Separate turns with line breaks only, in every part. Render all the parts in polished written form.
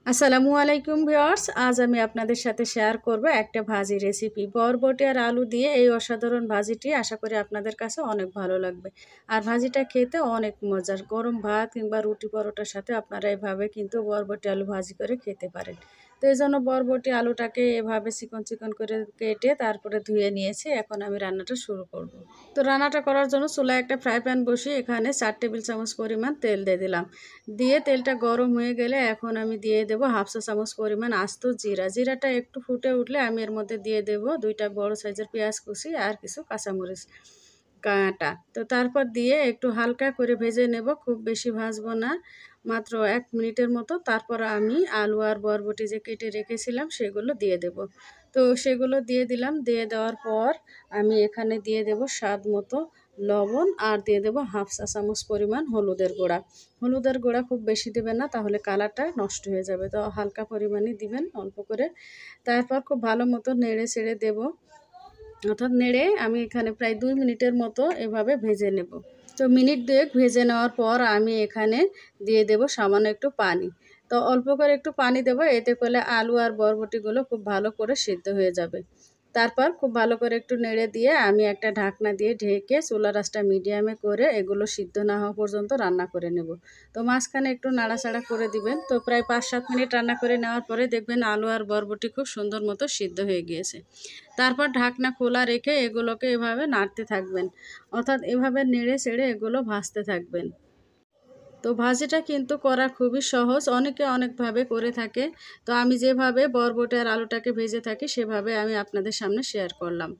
আসসালামু আলাইকুম ভিউয়ার্স, আজ আমি আপনাদের সাথে শেয়ার করব একটা ভাজি রেসিপি। বরবটি আর আলু দিয়ে এই অসাধারণ ভাজিটি আশা করি আপনাদের কাছে অনেক ভালো লাগবে। আর ভাজিটা খেতে অনেক মজার। গরম ভাত কিংবা রুটি পরোটার সাথে আপনারা এভাবে কিন্তু বরবটি আলু ভাজি করে খেতে পারেন। তো এই জন্য বরবটি আলুটাকে এভাবে চিকন চিকন করে কেটে তারপরে ধুয়ে নিয়েছি। এখন আমি রান্নাটা শুরু করব। তো রান্নাটা করার জন্য চুলায় একটা ফ্রাই প্যান বসিয়ে এখানে 4 টেবিল চামচ পরিমাণ তেল দিয়ে দিলাম। দিয়ে তেলটা গরম হয়ে গেলে এখন আমি দিয়ে দেব হাফ চা চামচ পরিমাণ আস্ত জিরা। জিরাটা একটু ফুটে উঠলে আমি এর মধ্যে দিয়ে দেব 2টা বড় সাইজের পেঁয়াজ কুচি আর কিছু কাঁচামরিচ কাটা। তো তারপর দিয়ে একটু হালকা করে ভেজে নেব, খুব বেশি ভাজবো না, মাত্র 1 মিনিটের মতো। তারপর আমি আলু আর বরবটি যে কেটে রেখেছিলাম সেগুলো দিয়ে দেব। তো সেগুলো দিয়ে দিলাম। দিয়ে দেওয়ার পর আমি এখানে দিয়ে দেব স্বাদ মতো লবণ আর দিয়ে দেব হাফ চা চামচ পরিমাণ হলুদের গুঁড়া। হলুদের গুঁড়া খুব বেশি দেবেন না, তাহলে কালারটা নষ্ট হয়ে যাবে। তো হালকা পরিমাণে দিবেন, অল্প করে। তারপর খুব ভালো মতো নেড়ে ছেড়ে দেব, অর্থাৎ নেড়ে আমি এখানে প্রায় 2 মিনিটের মতো এভাবে ভেজে নেব। তো মিনিট 2 ভেজে নেওয়ার পর আমি এখানে দিয়ে দেব সামান্য একটু পানি। তো অল্প করে একটু পানি দেব, এতে করলে আলু আর বরবটিগুলো খুব ভালো করে সিদ্ধ হয়ে যাবে। তারপর খুব ভালো করে একটু নেড়ে দিয়ে আমি একটা ঢাকনা দিয়ে ঢেকে চুলার আঁচটা মিডিয়ামে করে এগুলো সিদ্ধ না হওয়া পর্যন্ত রান্না করে নেব। তো মাঝখানে একটু নাড়াচাড়া করে দিবেন। তো প্রায় 5-7 মিনিট রান্না করে নেওয়ার পরে দেখবেন আলু আর বরবটি খুব সুন্দর মতো সিদ্ধ হয়ে গিয়েছে। তারপর ঢাকনা খোলা রেখে এগুলোকে এভাবে নাড়তে থাকবেন, অর্থাৎ এভাবে নেড়ে চেড়ে এগুলো ভাজতে থাকবেন। তো ভাজিটা কিন্তু করা খুবই সহজ, অনেকে অনেকভাবে করে থাকে। তো আমি যেভাবে বরবটি আর আলুটাকে ভেজে থাকি সেভাবে আমি আপনাদের সামনে শেয়ার করলাম।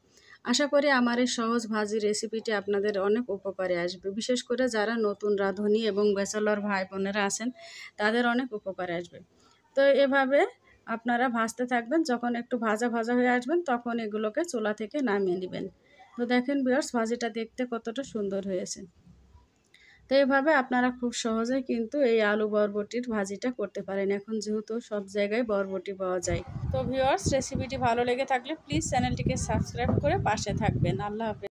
আশা করি আমার এই সহজ ভাজি রেসিপিটি আপনাদের অনেক উপকারে আসবে, বিশেষ করে যারা নতুন রাঁধুনি এবং ব্যাচেলর ভাই বোনেরা আছেন তাদের অনেক উপকারে আসবে। তো এভাবে আপনারা ভাজতে থাকবেন, যখন একটু ভাজা ভাজা হয়ে আসবেন তখন এগুলোকে চুলা থেকে নামিয়ে নেবেন। তো দেখেন ভিউয়ার্স, ভাজিটা দেখতে কতটা সুন্দর হয়েছে। তো এভাবে আপনারা খুব সহজেই কিন্তু এই আলু বরবটির ভাজিটা করতে পারেন, এখন যেহেতু সব জায়গায় বরবটি পাওয়া যায়। তো ভিউয়ার্স, রেসিপিটি ভালো লেগে থাকলে প্লিজ চ্যানেলটিকে সাবস্ক্রাইব করে পাশে থাকবেন। আল্লাহ হাফেজ।